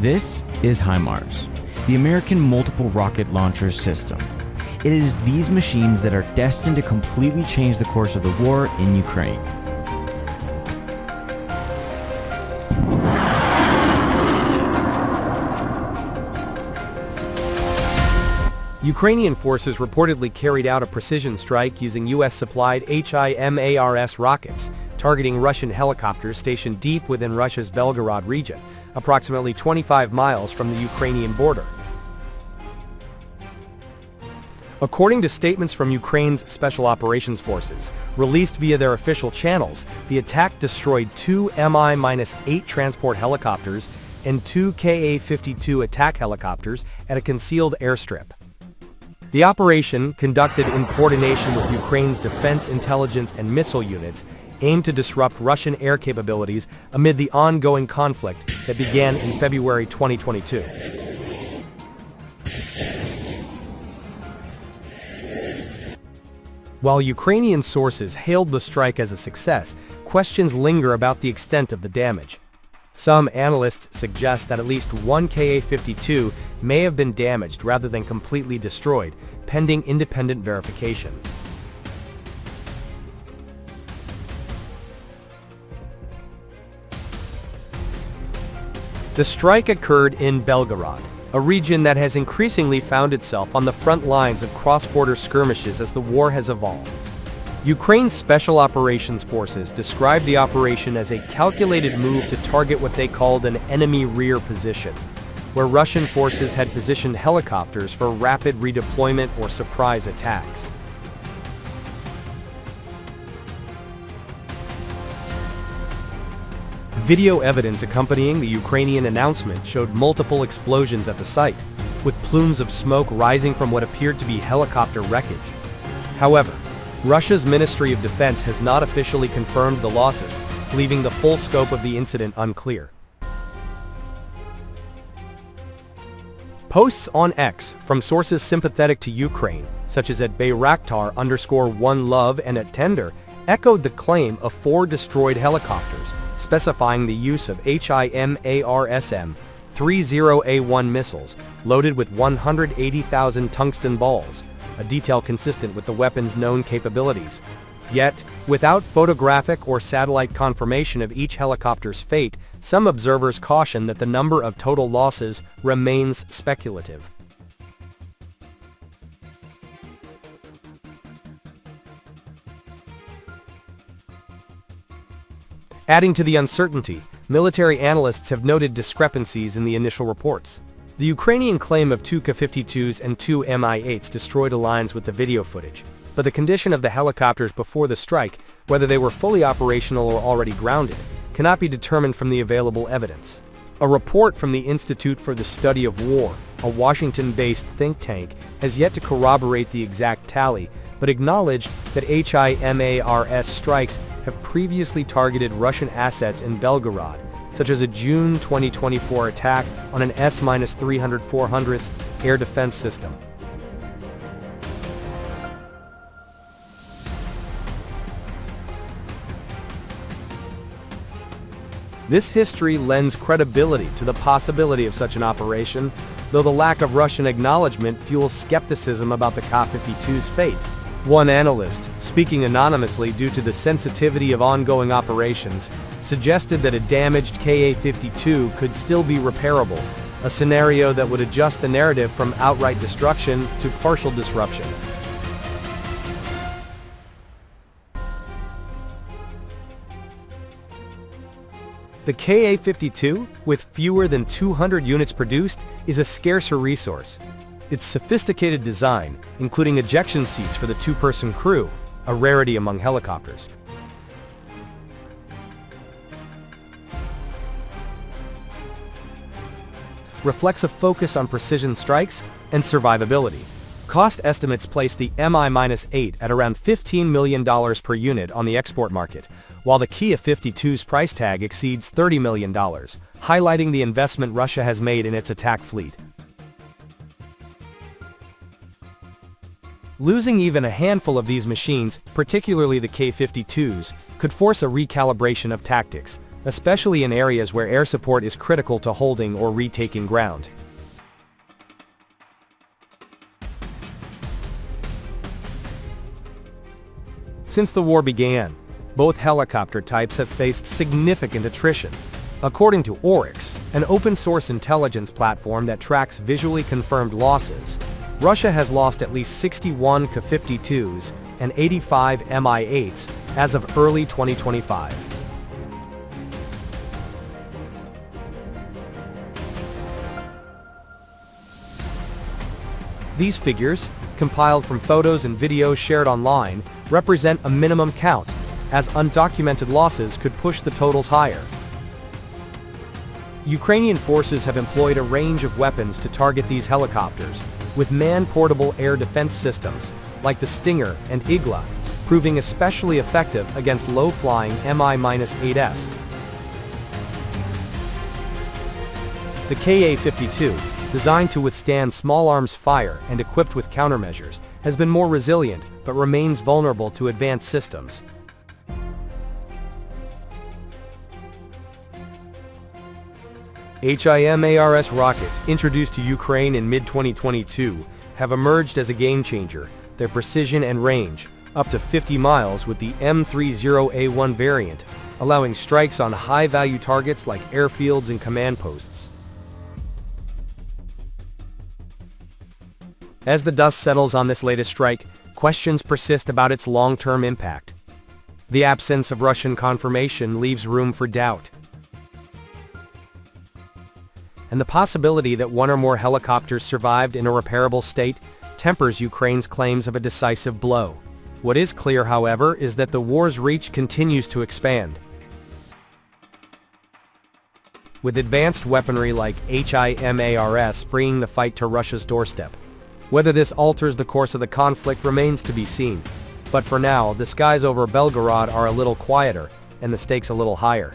This is HIMARS, the American Multiple Rocket Launcher System. It is these machines that are destined to completely change the course of the war in Ukraine. Ukrainian forces reportedly carried out a precision strike using US-supplied HIMARS rockets, targeting Russian helicopters stationed deep within Russia's Belgorod region, approximately 25 miles from the Ukrainian border. According to statements from Ukraine's Special Operations Forces, released via their official channels, the attack destroyed 2 Mi-8 transport helicopters and 2 Ka-52 attack helicopters at a concealed airstrip. The operation, conducted in coordination with Ukraine's defense intelligence and missile units, aimed to disrupt Russian air capabilities amid the ongoing conflict that began in February 2022. While Ukrainian sources hailed the strike as a success, questions linger about the extent of the damage. Some analysts suggest that at least one Ka-52 may have been damaged rather than completely destroyed, pending independent verification. The strike occurred in Belgorod, a region that has increasingly found itself on the front lines of cross-border skirmishes as the war has evolved. Ukraine's Special Operations Forces described the operation as a calculated move to target what they called an enemy rear position, where Russian forces had positioned helicopters for rapid redeployment or surprise attacks. Video evidence accompanying the Ukrainian announcement showed multiple explosions at the site, with plumes of smoke rising from what appeared to be helicopter wreckage. However, Russia's Ministry of Defense has not officially confirmed the losses, leaving the full scope of the incident unclear. Posts on X from sources sympathetic to Ukraine, such as at Bayraktar_1Love and at Tender, echoed the claim of 4 destroyed helicopters, specifying the use of HIMARS-30A1 missiles, loaded with 180,000 tungsten balls, a detail consistent with the weapon's known capabilities. Yet, without photographic or satellite confirmation of each helicopter's fate, some observers caution that the number of total losses remains speculative. Adding to the uncertainty, military analysts have noted discrepancies in the initial reports. The Ukrainian claim of 2 Ka-52s and 2 Mi-8s destroyed aligns with the video footage, but the condition of the helicopters before the strike, whether they were fully operational or already grounded, cannot be determined from the available evidence. A report from the Institute for the Study of War, a Washington-based think tank, has yet to corroborate the exact tally, but acknowledged that HIMARS strikes have previously targeted Russian assets in Belgorod, such as a June 2024 attack on an S-300-400 air defense system. This history lends credibility to the possibility of such an operation, though the lack of Russian acknowledgment fuels skepticism about the Ka-52's fate. One analyst, speaking anonymously due to the sensitivity of ongoing operations, suggested that a damaged Ka-52 could still be repairable, a scenario that would adjust the narrative from outright destruction to partial disruption. The Ka-52, with fewer than 200 units produced, is a scarcer resource. Its sophisticated design, including ejection seats for the 2-person crew, a rarity among helicopters, reflects a focus on precision strikes and survivability. Cost estimates place the Mi-8 at around $15 million per unit on the export market, while the Ka-52's price tag exceeds $30 million, highlighting the investment Russia has made in its attack fleet. Losing even a handful of these machines, particularly the Ka-52s, could force a recalibration of tactics, especially in areas where air support is critical to holding or retaking ground. Since the war began, both helicopter types have faced significant attrition. According to Oryx, an open-source intelligence platform that tracks visually confirmed losses, Russia has lost at least 61 Ka-52s and 85 Mi-8s as of early 2025. These figures, compiled from photos and videos shared online, represent a minimum count, as undocumented losses could push the totals higher. Ukrainian forces have employed a range of weapons to target these helicopters, with man-portable air defense systems, like the Stinger and Igla, proving especially effective against low-flying Mi-8s. The Ka-52, designed to withstand small arms fire and equipped with countermeasures, has been more resilient but remains vulnerable to advanced systems. HIMARS rockets, introduced to Ukraine in mid-2022, have emerged as a game-changer, their precision and range, up to 50 miles with the M30A1 variant, allowing strikes on high-value targets like airfields and command posts. As the dust settles on this latest strike, questions persist about its long-term impact. The absence of Russian confirmation leaves room for doubt. And the possibility that one or more helicopters survived in a repairable state tempers Ukraine's claims of a decisive blow. What is clear, however, is that the war's reach continues to expand. With advanced weaponry like HIMARS bringing the fight to Russia's doorstep. Whether this alters the course of the conflict remains to be seen. But for now, the skies over Belgorod are a little quieter, and the stakes a little higher.